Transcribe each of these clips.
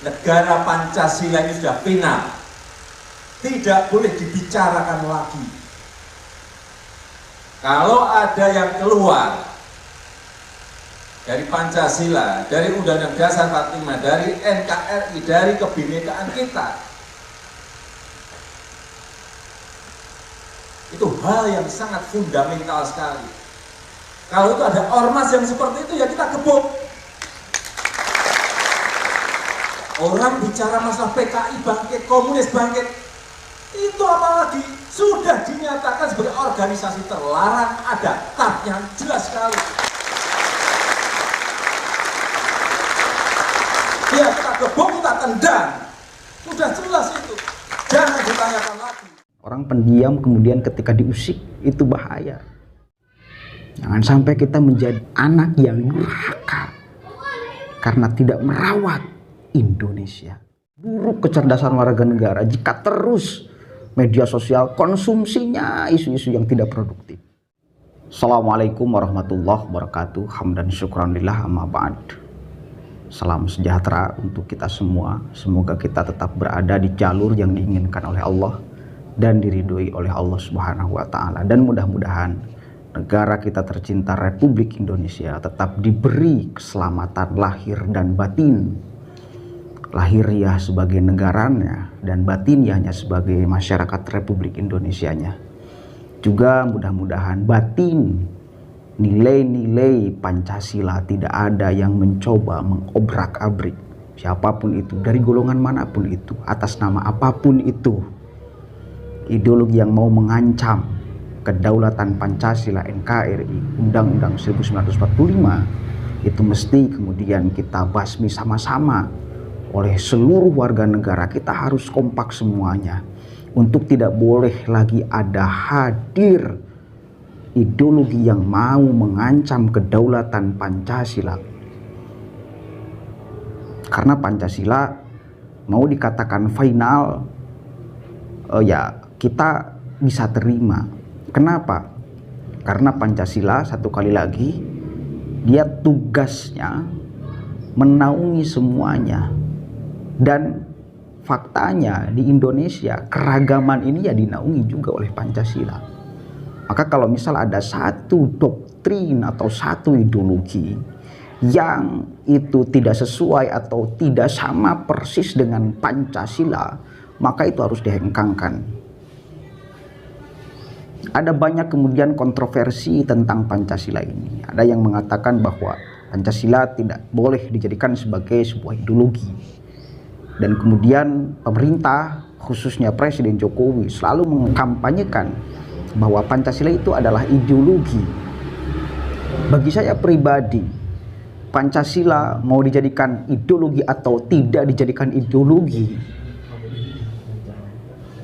Negara Pancasila ini sudah final, tidak boleh dibicarakan lagi. Kalau ada yang keluar dari Pancasila, dari Undang-Undang Dasar 45, dari NKRI, dari kebinekaan kita, itu hal yang sangat fundamental sekali. Kalau itu ada ormas yang seperti itu, ya kita gebuk. Orang bicara masalah PKI bangkit, komunis bangkit, itu apalagi sudah dinyatakan sebagai organisasi terlarang, ada tabnya jelas sekali. Ya kita gebuk, kita tendang, sudah jelas itu, jangan ditanyakan lagi. Orang pendiam kemudian ketika diusik itu bahaya. Jangan sampai kita menjadi anak yang durhaka karena tidak merawat Indonesia. Buruk kecerdasan warga negara jika terus media sosial konsumsinya isu-isu yang tidak produktif. Assalamualaikum warahmatullahi wabarakatuh. Hamdan syukran lillah amma ba'd. Salam sejahtera untuk kita semua. Semoga kita tetap berada di jalur yang diinginkan oleh Allah dan diridhoi oleh Allah Subhanahu wa taala, dan mudah-mudahan negara kita tercinta Republik Indonesia tetap diberi keselamatan lahir dan batin. Lahiriah sebagai negaranya dan batiniahnya sebagai masyarakat Republik Indonesianya. Juga mudah-mudahan batin nilai-nilai Pancasila tidak ada yang mencoba mengobrak-abrik siapapun itu, dari golongan manapun itu, atas nama apapun itu. Ideologi yang mau mengancam kedaulatan Pancasila, NKRI, Undang-Undang 1945 itu mesti kemudian kita basmi sama-sama oleh seluruh warga negara. Kita harus kompak semuanya untuk tidak boleh lagi ada hadir ideologi yang mau mengancam kedaulatan Pancasila. Karena Pancasila mau dikatakan final, ya kita bisa terima. Kenapa? Karena Pancasila, satu kali lagi, dia tugasnya menaungi semuanya. Dan faktanya di Indonesia keragaman ini ya dinaungi juga oleh Pancasila. Maka kalau misal ada satu doktrin atau satu ideologi yang itu tidak sesuai atau tidak sama persis dengan Pancasila, maka itu harus dihengkangkan. Ada banyak kemudian kontroversi tentang Pancasila ini. Ada yang mengatakan bahwa Pancasila tidak boleh dijadikan sebagai sebuah ideologi. Dan kemudian pemerintah, khususnya Presiden Jokowi, selalu mengkampanyekan bahwa Pancasila itu adalah ideologi. Bagi saya pribadi, Pancasila mau dijadikan ideologi atau tidak dijadikan ideologi,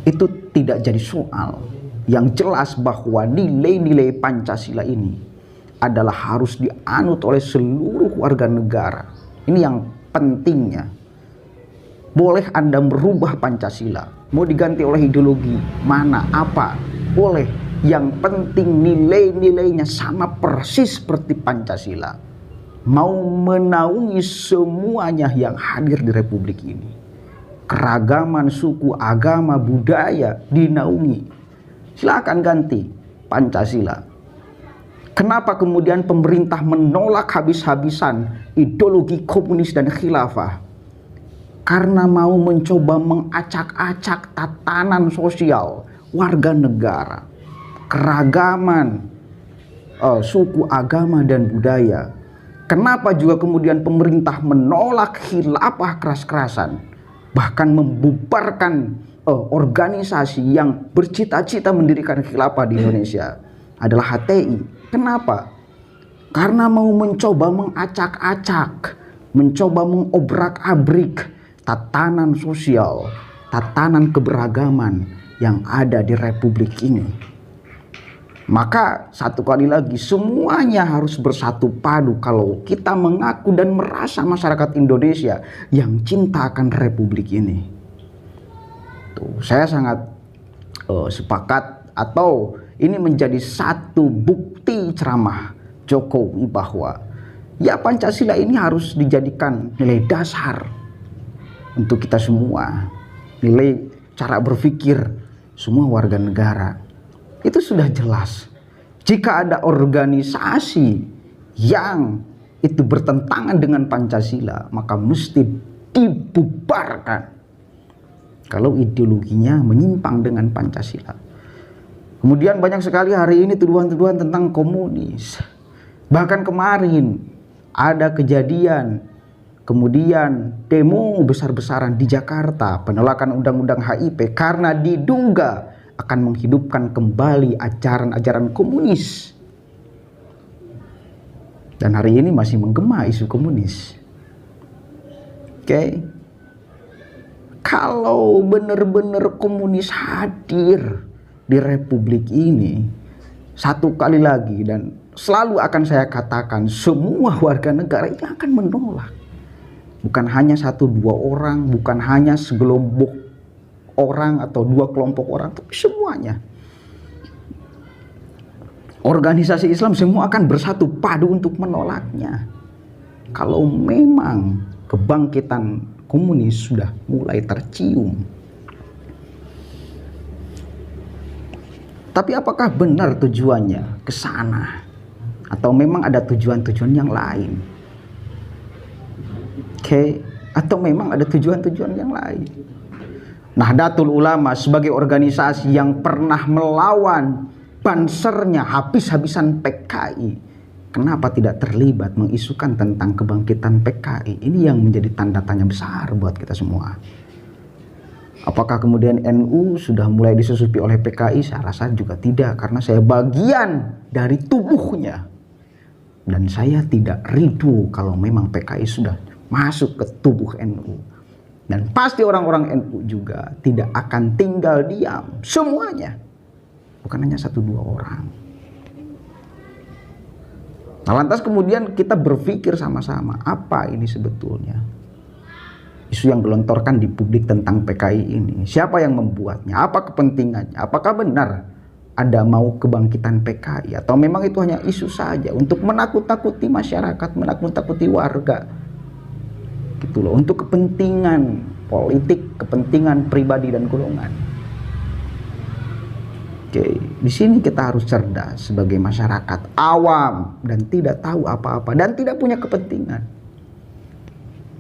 itu tidak jadi soal. Yang jelas bahwa nilai-nilai Pancasila ini adalah harus dianut oleh seluruh warga negara. Ini yang pentingnya. Boleh Anda merubah Pancasila, mau diganti oleh ideologi mana, apa, boleh. Yang penting nilai-nilainya sama persis seperti Pancasila. Mau menaungi semuanya yang hadir di Republik ini. Keragaman suku, agama, budaya dinaungi. Silakan ganti Pancasila. Kenapa kemudian pemerintah menolak habis-habisan ideologi komunis dan khilafah? Karena mau mencoba mengacak-acak tatanan sosial warga negara, keragaman suku, agama, dan budaya. Kenapa juga kemudian pemerintah menolak khilafah keras-kerasan, bahkan membubarkan organisasi yang bercita-cita mendirikan khilafah di Indonesia adalah HTI. Kenapa? Karena mau mencoba mengacak-acak, mencoba mengobrak-abrik tatanan sosial, tatanan keberagaman yang ada di Republik ini. Maka satu kali lagi semuanya harus bersatu padu kalau kita mengaku dan merasa masyarakat Indonesia yang cinta akan Republik ini. Tuh, saya sangat sepakat, atau ini menjadi satu bukti ceramah Jokowi bahwa ya Pancasila ini harus dijadikan nilai dasar untuk kita semua, nilai cara berpikir semua warga negara. Itu sudah jelas. Jika ada organisasi yang itu bertentangan dengan Pancasila, maka mesti dibubarkan kalau ideologinya menyimpang dengan Pancasila. Kemudian banyak sekali hari ini tuduhan-tuduhan tentang komunis. Bahkan kemarin ada kejadian, kemudian demo besar-besaran di Jakarta penolakan undang-undang HIP karena diduga akan menghidupkan kembali ajaran-ajaran komunis. Dan hari ini masih menggema isu komunis. Oke. Kalau benar-benar komunis hadir di republik ini, satu kali lagi dan selalu akan saya katakan, semua warga negara ini akan menolak. Bukan hanya satu dua orang, bukan hanya segelombok orang atau dua kelompok orang, tapi semuanya. Organisasi Islam semua akan bersatu padu untuk menolaknya. Kalau memang kebangkitan komunis sudah mulai tercium. Tapi apakah benar tujuannya ke sana? Atau memang ada tujuan-tujuan yang lain? Oke, atau memang ada tujuan-tujuan yang lain? Nahdlatul Ulama sebagai organisasi yang pernah melawan bansernya habis-habisan PKI, kenapa tidak terlibat mengisukan tentang kebangkitan PKI? Ini yang menjadi tanda tanya besar buat kita semua. Apakah kemudian NU sudah mulai disusupi oleh PKI? Saya rasa juga tidak, karena saya bagian dari tubuhnya. Dan saya tidak ridho kalau memang PKI sudah masuk ke tubuh NU. Dan pasti orang-orang NU juga tidak akan tinggal diam. Semuanya. Bukan hanya satu dua orang. Nah, lantas kemudian kita berpikir sama-sama, apa ini sebetulnya? Isu yang gelontorkan di publik tentang PKI ini, siapa yang membuatnya? Apa kepentingannya? Apakah benar ada mau kebangkitan PKI? Atau memang itu hanya isu saja untuk menakut-nakuti masyarakat, menakut-nakuti warga? Gitu loh, untuk kepentingan politik, kepentingan pribadi dan golongan. Oke, di sini kita harus cerdas sebagai masyarakat awam dan tidak tahu apa-apa dan tidak punya kepentingan.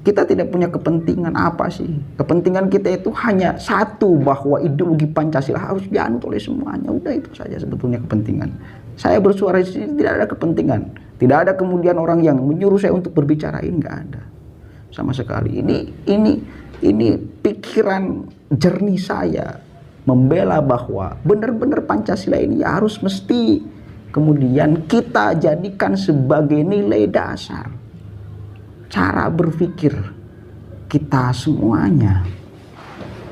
Kita tidak punya kepentingan apa sih? Kepentingan kita itu hanya satu, bahwa ideologi Pancasila harus dianut oleh semuanya. Udah, itu saja sebetulnya kepentingan. Saya bersuara di sini tidak ada kepentingan. Tidak ada kemudian orang yang menyuruh saya untuk berbicara, ini nggak ada sama sekali. Ini pikiran jernih saya membela bahwa benar-benar Pancasila ini harus mesti kemudian kita jadikan sebagai nilai dasar cara berpikir kita semuanya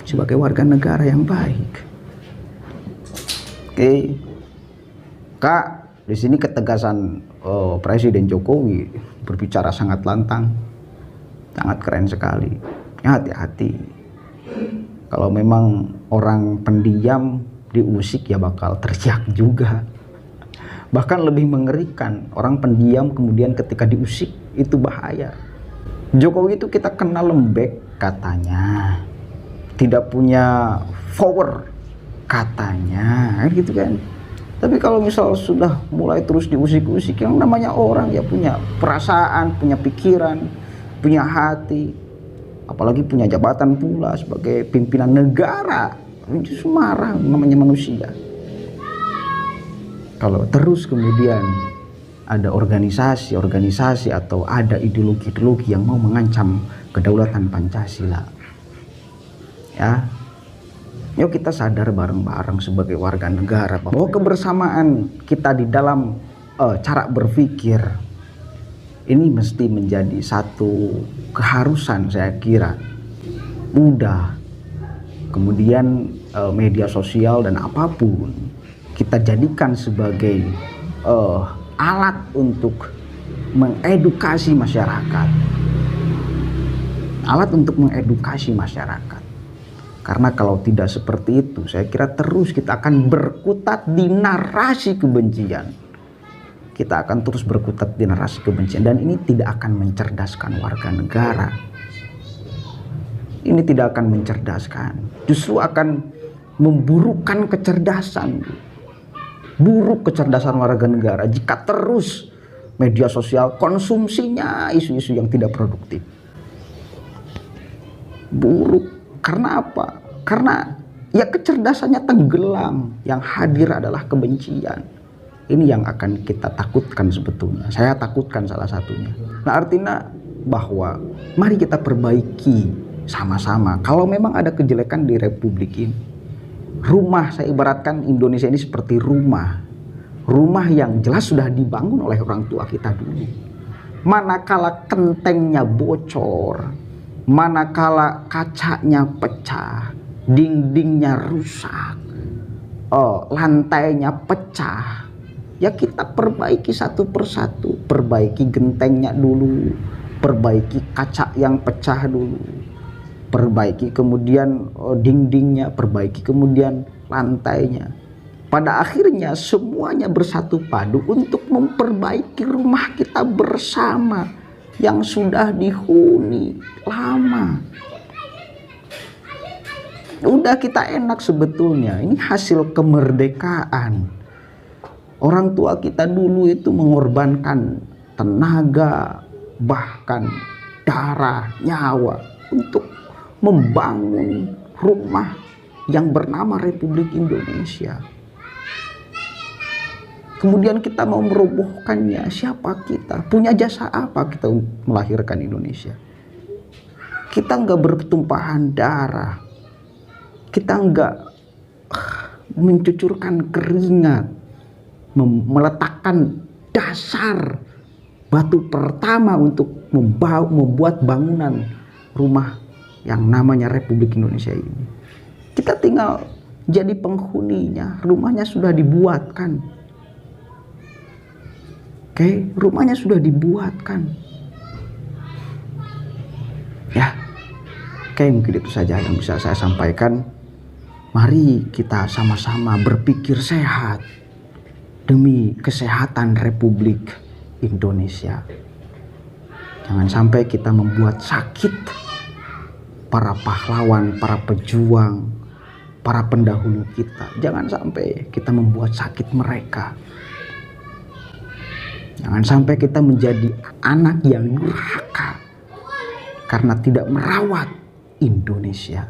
sebagai warga negara yang baik. Oke, Kak, di sini ketegasan Presiden Jokowi berbicara sangat lantang, sangat keren sekali. Hati-hati. Kalau memang orang pendiam diusik ya bakal teriak juga. Bahkan lebih mengerikan, orang pendiam kemudian ketika diusik itu bahaya. Jokowi itu kita kenal lembek katanya, tidak punya power katanya, gitu kan. Tapi kalau misal sudah mulai terus diusik-usik, yang namanya orang ya punya perasaan, punya pikiran, punya hati, apalagi punya jabatan pula sebagai pimpinan negara, justru marah, namanya manusia. Kalau terus kemudian ada organisasi atau ada ideologi-ideologi yang mau mengancam kedaulatan Pancasila, ya, yuk kita sadar bareng-bareng sebagai warga negara bahwa kebersamaan kita di dalam cara berpikir ini mesti menjadi satu keharusan. Saya kira mudah kemudian media sosial dan apapun kita jadikan sebagai alat untuk mengedukasi masyarakat, alat untuk mengedukasi masyarakat. Karena kalau tidak seperti itu, saya kira terus kita akan berkutat di narasi kebencian. Kita akan terus berkutat di narasi kebencian, dan ini tidak akan mencerdaskan warga negara. Ini tidak akan mencerdaskan, justru akan memburukkan kecerdasan. Buruk kecerdasan warga negara jika terus media sosial konsumsinya isu-isu yang tidak produktif. Buruk. Karena apa? Karena ya kecerdasannya tenggelam, yang hadir adalah kebencian. Ini yang akan kita takutkan sebetulnya. Saya takutkan salah satunya. Nah, artinya bahwa mari kita perbaiki sama-sama. Kalau memang ada kejelekan di republik ini, rumah, saya ibaratkan Indonesia ini seperti rumah. Rumah yang jelas sudah dibangun oleh orang tua kita dulu. Manakala kentengnya bocor, manakala kacanya pecah, dindingnya rusak, lantainya pecah, ya kita perbaiki satu persatu. Perbaiki gentengnya dulu, perbaiki kaca yang pecah dulu, perbaiki kemudian dindingnya, perbaiki kemudian lantainya. Pada akhirnya semuanya bersatu padu untuk memperbaiki rumah kita bersama yang sudah dihuni lama. Udah kita enak sebetulnya, ini hasil kemerdekaan. Orang tua kita dulu itu mengorbankan tenaga, bahkan darah, nyawa untuk membangun rumah yang bernama Republik Indonesia. Kemudian kita mau merobohkannya. Siapa kita? Punya jasa apa kita melahirkan Indonesia? Kita nggak bertumpahan darah. Kita nggak mencucurkan keringat, meletakkan dasar batu pertama untuk membuat bangunan rumah yang namanya Republik Indonesia ini. Kita tinggal jadi penghuninya. Rumahnya sudah dibuatkan. Oke, rumahnya sudah dibuatkan. Ya, oke, mungkin itu saja yang bisa saya sampaikan. Mari kita sama-sama berpikir sehat demi kesehatan Republik Indonesia. Jangan sampai kita membuat sakit para pahlawan, para pejuang, para pendahulu kita. Jangan sampai kita membuat sakit mereka. Jangan sampai kita menjadi anak yang durhaka karena tidak merawat Indonesia.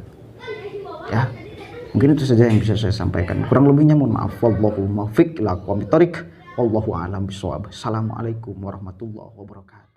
Ya, mungkin itu saja yang bisa saya sampaikan. Kurang lebihnya mohon maaf. Wallahu muwaffiq ila aqwamit thoriq. Wallahu a'lam bishawab. Assalamualaikum warahmatullahi wabarakatuh.